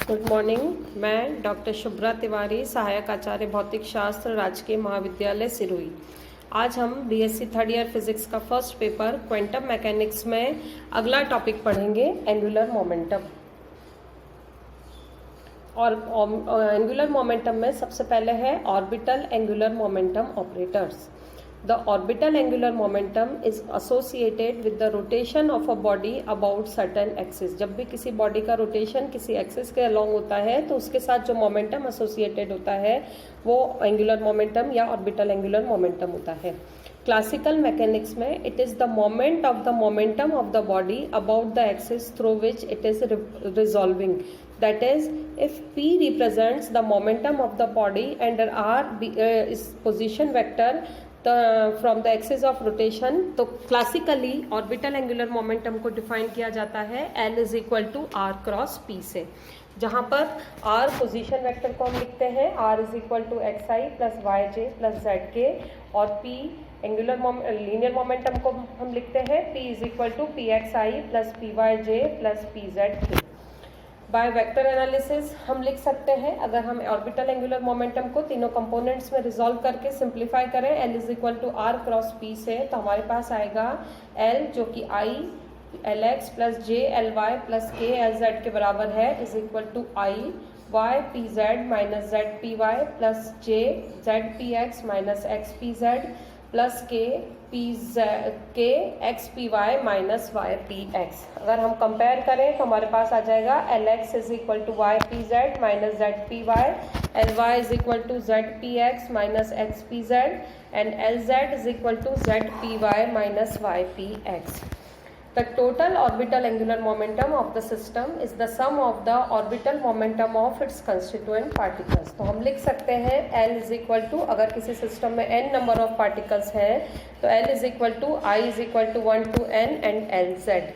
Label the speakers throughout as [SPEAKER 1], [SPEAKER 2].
[SPEAKER 1] Good morning. मैं doctor Shubhra Tiwari, सहायक आचार्य भौतिक शास्त्र, राजकीय महाविद्यालय सिरोही। आज हम बीएससी थर्ड ईयर फिजिक्स का फर्स्ट पेपर क्वांटम मैकेनिक्स में अगला टॉपिक पढ़ेंगे, एंगुलर मोमेंटम। और एंगुलर मोमेंटम में सबसे पहले है orbital angular momentum operators. The orbital angular momentum is associated with the rotation of a body about certain axis। जब भी किसी बॉडी का रोटेशन किसी एक्सिस के अलॉन्ग होता है तो उसके साथ जो मोमेंटम एसोसिएटेड होता है वो एंगुलर मोमेंटम या ऑर्बिटल एंगुलर मोमेंटम होता है। क्लासिकल मैकेनिक्स में it is the moment of the momentum of the body about the axis through which it is resolving. That is, if P represents the momentum of the body and R is position vector from the axis of rotation, तो classically orbital angular momentum को define किया जाता है L is equal to R cross P से, जहाँ पर R position vector को हम लिखते हैं R is equal to X I plus Y J plus Z K, और P एंगुलर लीनियर मोमेंटम को हम लिखते हैं P is equal to P X I plus P Y J plus P Z K. By vector analysis हम लिख सकते हैं, अगर हम ऑर्बिटल एंगुलर मोमेंटम को तीनों कंपोनेंट्स में रिजॉल्व करके सिंप्लीफाई करें L is equal to R cross P से, तो हमारे पास आएगा L जो कि I L X plus J L Y plus K L Z के बराबर है, is equal to I Y P Z minus Z P Y plus J Z P X minus X P Z plus K X P Y minus Y P X. अगर हम compare करें तो हमारे पास आ जाएगा L X is equal to Y P Z minus Z P Y, L Y is equal to Z P X minus X P Z, and L Z is equal to Z P Y minus Y P X. The total orbital angular momentum of the system is the sum of the orbital momentum of its constituent particles। तो हम लिख सकते हैं L is equal to, अगर किसी system में n number of particles हैं तो L is equal to I is equal to 1 to n and L Z.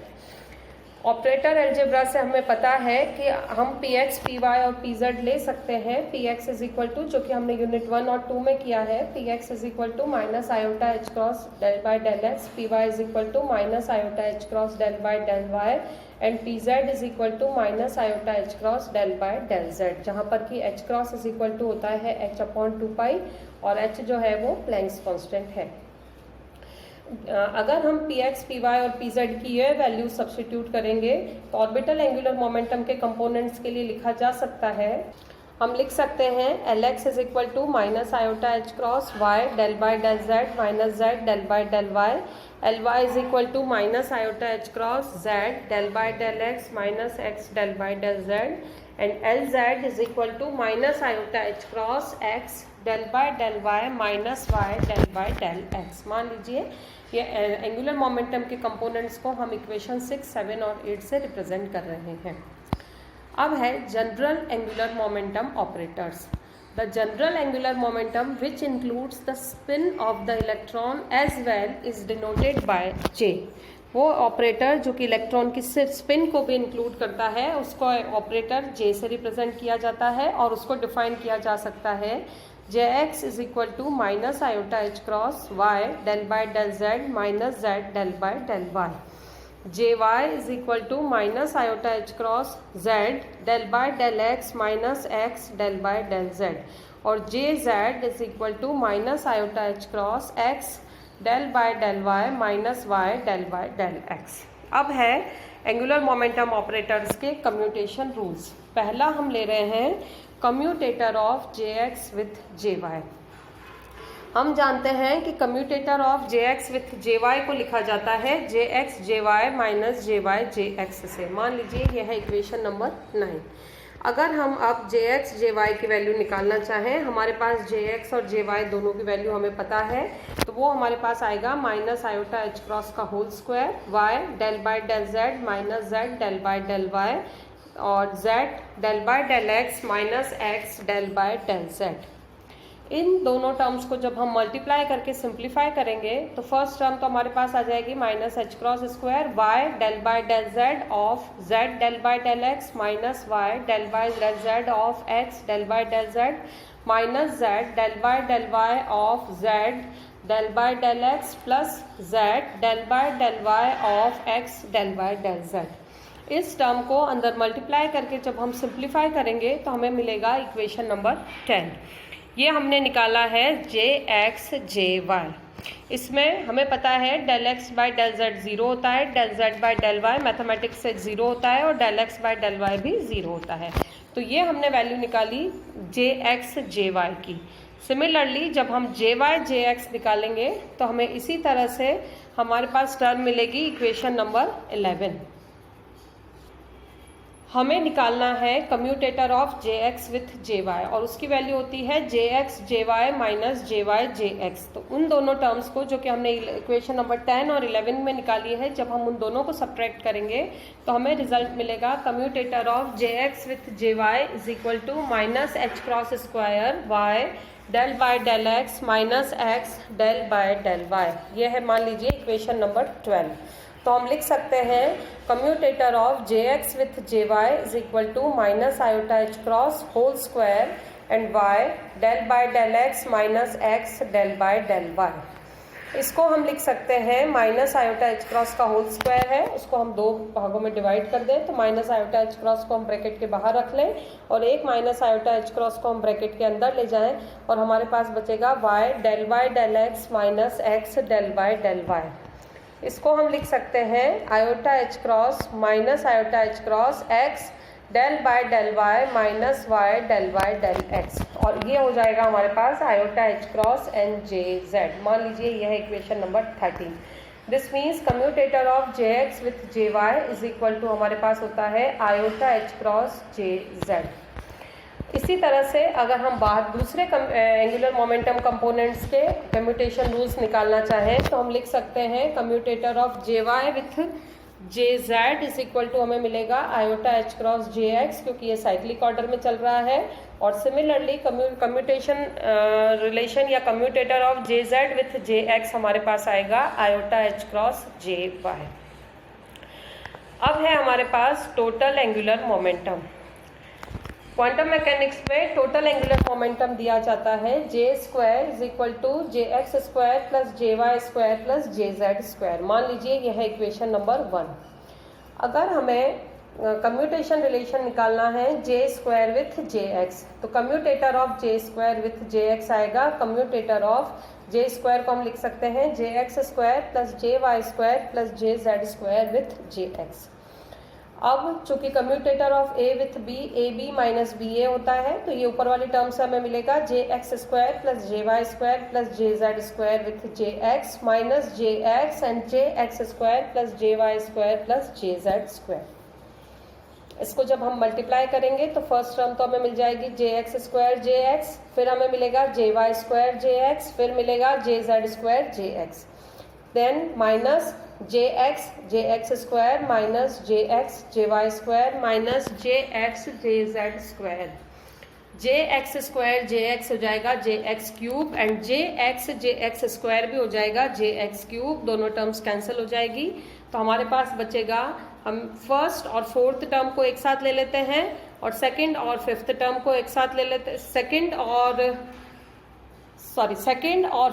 [SPEAKER 1] Operator algebra से हमें पता है कि हम पी एक्स पी वाई और पी जेड ले सकते हैं। P X is equal to, जो कि हमने यूनिट 1 और 2 में किया है, P X is equal to minus iota H cross del by del X, P Y is equal to minus iota H cross del by del Y, and P Z is equal to minus iota H cross del by del Z, जहाँ पर कि H cross is equal to होता है H upon 2 पाई और H जो है वो Planck's constant है। अगर हम पी एक्स पी वाई और पी जेड की ये वैल्यू सब्स्टिट्यूट करेंगे तो ऑर्बिटल एंगुलर मोमेंटम के कंपोनेंट्स के लिए लिखा जा सकता है। हम लिख सकते हैं L X is equal to minus iota H cross Y del by del Z minus Z del by del Y, L Y is equal to minus iota H cross Z del by del X minus X del by del Z, and L Z is equal to minus iota H cross X del by del Y minus Y del by del X. मान लीजिए ये angular momentum के components को हम equation 6, 7 और 8 से represent कर रहे हैं। अब है general angular momentum operators. The general angular momentum which includes the spin of the electron as well is denoted by J. वो ऑपरेटर जो कि इलेक्ट्रॉन की स्पिन को भी इंक्लूड करता है उसको ऑपरेटर जे से रिप्रेजेंट किया जाता है, और उसको डिफाइन किया जा सकता है J X is equal to minus iota H cross Y del by del Z minus Z del by del Y, J Y is equal to minus iota H cross Z del by del X minus X del by del Z, और J Z is equal to minus iota H cross X del by del Y minus Y del by del X. अब है angular momentum operators के commutation rules. पहला हम ले रहे हैं commutator of J X with J Y. हम जानते हैं कि commutator of J X with J Y को लिखा जाता है J X J Y minus J Y J X से। मान लीजिए यह है इक्वेशन नंबर 9। अगर हम अब जे एक्स जे वाई की वैल्यू निकालना चाहें, हमारे पास जे एक्स और जे वाई दोनों की वैल्यू हमें पता है, तो वो हमारे पास आएगा माइनस आयोटा एच क्रॉस का whole square Y del by del Z minus Z del by del Y, और z del by del X minus X del by del Z. इन दोनों टर्म्स को जब हम मल्टीप्लाई करके सिंप्लीफाई करेंगे तो फर्स्ट टर्म तो हमारे पास आ जाएगी minus H cross square Y del by del Z of Z del by del X minus Y del by del Z of X del by del Z minus Z del by del Y of Z del by del X plus Z del by del Y of X del by del Z. इस term को अंदर multiply करके जब हम simplify करेंगे तो हमें मिलेगा इक्वेशन नंबर 10। ये हमने निकाला है JX/JY। इसमें हमें पता है del X by del Z 0 होता है, del Z by del Y mathematics से 0 होता है और del X by del Y भी 0 होता है। तो ये हमने वैल्यू निकाली JX/JY की। सिमिलरली जब हम JY/JX निकालेंगे तो हमें इसी तरह से हमारे पास टर्म मिलेगी इक्वेशन नंबर 11। हमें निकालना है commutator of JX with JY और उसकी वैल्यू होती है JX/JY माइनस JY/JX। तो उन दोनों टर्म्स को जो कि हमने इक्वेशन नंबर 10 और 11 में निकाली है, जब हम उन दोनों को सब्ट्रैक्ट करेंगे तो हमें रिजल्ट मिलेगा commutator of JX with JY is equal to minus H cross square Y del by del X minus X del by del Y. ये है मान लीजिए इक्वेशन नंबर 12। तो हम लिख सकते हैं commutator of JX with JY is equal to minus iota H cross whole square and Y del by del X minus X del by del Y. इसको हम लिख सकते हैं माइनस आयोटा H क्रॉस का होल स्क्वायर है, उसको हम दो भागों में डिवाइड कर दें तो माइनस आयोटा H क्रॉस को हम ब्रैकेट के बाहर रख लें और एक माइनस आयोटा H क्रॉस को हम ब्रैकेट के अंदर ले जाएं और हमारे पास बचेगा y del X minus X del by del Y. इसको हम लिख सकते हैं iota H cross minus iota H cross X del by del Y minus Y del Y del X और ये हो जाएगा हमारे पास iota H cross N J Z. मान लीजिए यह है equation number 13। This means commutator of JX with JY is equal to हमारे पास होता है iota H cross J Z. इसी तरह से अगर हम बाहर दूसरे एंगुलर मोमेंटम कंपोनेंट्स के कम्यूटेशन रूल्स निकालना चाहें तो हम लिख सकते हैं commutator of JY with JZ is equal to हमें मिलेगा आयोटा H क्रॉस JX, क्योंकि ये साइक्लिक ऑर्डर में चल रहा है। और सिमिलरली कम्यूटेशन रिलेशन या commutator of JZ with JX हमारे पास आएगा आयोटा H क्रॉस JY। अब है हमारे पास total angular momentum. Quantum mechanics में टोटल एंगुलर मोमेंटम दिया जाता है J² is equal to JX² plus JY² plus JZ²। मान लीजिए यह है इक्वेशन नंबर 1। अगर हमें कम्यूटेशन रिलेशन निकालना है J² विथ JX तो commutator of J² with JX आएगा कम्यूटेटर ऑफ J² को हम लिख सकते हैं JX² plus JY² plus JZ² with JX। अब चूंकि commutator of A with B AB minus BA होता है तो ये ऊपर वाली टर्म से हमें मिलेगा JX² plus JY² plus JZ² with JX minus JX and JX² plus JY² plus JZ²। इसको जब हम मल्टीप्लाई करेंगे तो फर्स्ट टर्म तो हमें मिल जाएगी JX² JX, फिर हमें मिलेगा JY² JX, फिर मिलेगा JZ² JX, then minus JX² minus JY² minus JX JX² हो जाएगा JX³ एंड JX भी हो जाएगा JX³। दोनों टर्म्स कैंसिल हो जाएगी तो हमारे पास बचेगा, हम फर्स्ट और फोर्थ टर्म को एक साथ ले लेते हैं और सेकंड और फिफ्थ टर्म को एक साथ ले लेते हैं, सेकंड और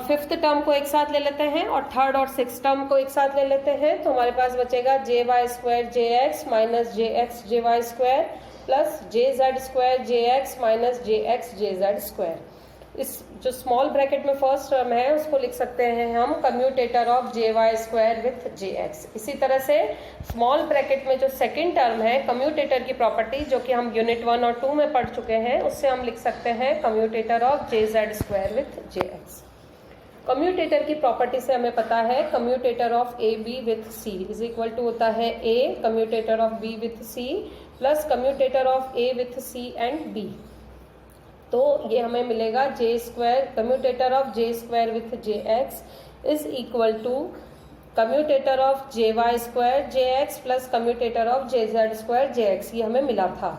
[SPEAKER 1] फिफ्थ टर्म को एक साथ ले लेते हैं और थर्ड और सिक्स टर्म को एक साथ ले लेते हैं तो हमारे पास बचेगा JY² JX minus JX JY² plus JZ² JX minus JX JZ²। इस जो स्मॉल ब्रैकेट में फर्स्ट टर्म है उसको लिख सकते हैं हम commutator of JY² with JX। इसी तरह से स्मॉल ब्रैकेट में जो सेकंड टर्म है कम्यूटेटर की प्रॉपर्टी जो कि हम यूनिट 1 और 2 में पढ़ चुके हैं, उससे हम लिख सकते हैं commutator of JZ² with JX। Commutator की प्रॉपर्टी से हमें पता है commutator of AB with C is equal to होता है A commutator of B with C plus commutator of A with C and B। तो ये हमें मिलेगा commutator of J² with JX is equal to commutator of JY² JX plus commutator of JZ² JX। ये हमें मिला था।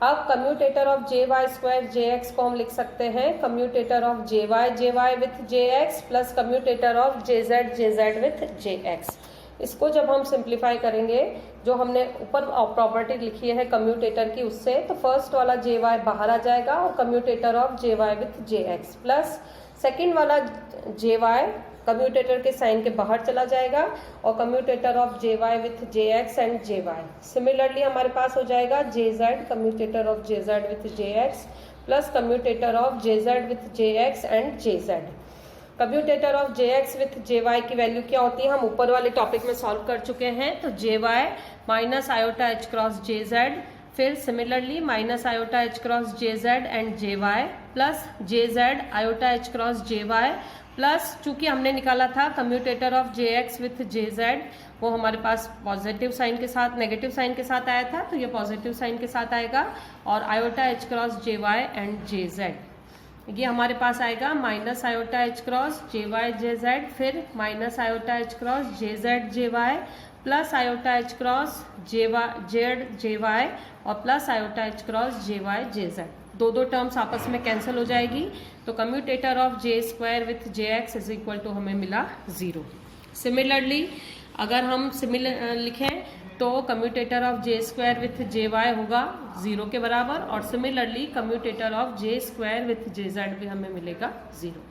[SPEAKER 1] अब commutator of JY² JX को हम लिख सकते हैं commutator of JY with JX plus commutator of JZ with JX। इसको जब हम सिंप्लीफाई करेंगे, जो हमने ऊपर प्रॉपर्टी लिखी है कम्यूटेटर की उससे, तो फर्स्ट वाला JY बाहर आ जाएगा और commutator of JY with JX plus second वाला JY कम्यूटेटर के साइन के बाहर चला जाएगा और commutator of J Y with J X and J Y. Similarly हमारे पास हो जाएगा J Z, commutator of J Z with J X plus commutator of J Z with J X and J Z. Commutator of J X with J Y की value क्या होती है हम ऊपर वाले टॉपिक में सॉल्व कर चुके हैं। तो J Y minus iota H cross J Z, फिर similarly minus iota H cross J Z and J Y plus J Z iota H cross J Y plus, चूंकि हमने निकाला था commutator of J X with J Z, वो हमारे पास positive sign के साथ negative sign के साथ आया था, तो ये पॉजिटिव साइन के साथ आएगा और iota H cross J Y and J Z ये हमारे पास आएगा minus iota H cross J Y J Z, फिर minus iota H cross J Z J Y plus iota H cross J Y Z J Y और plus iota H cross J Y J Z. दो terms आपस में cancel हो जाएगी, तो commutator of J square with J X is equal to हमें मिला 0। Similarly अगर हम सिमिलर लिखें तो commutator of J square with J Y होगा 0 के बराबर और similarly commutator of J square with J Z भी हमें मिलेगा 0।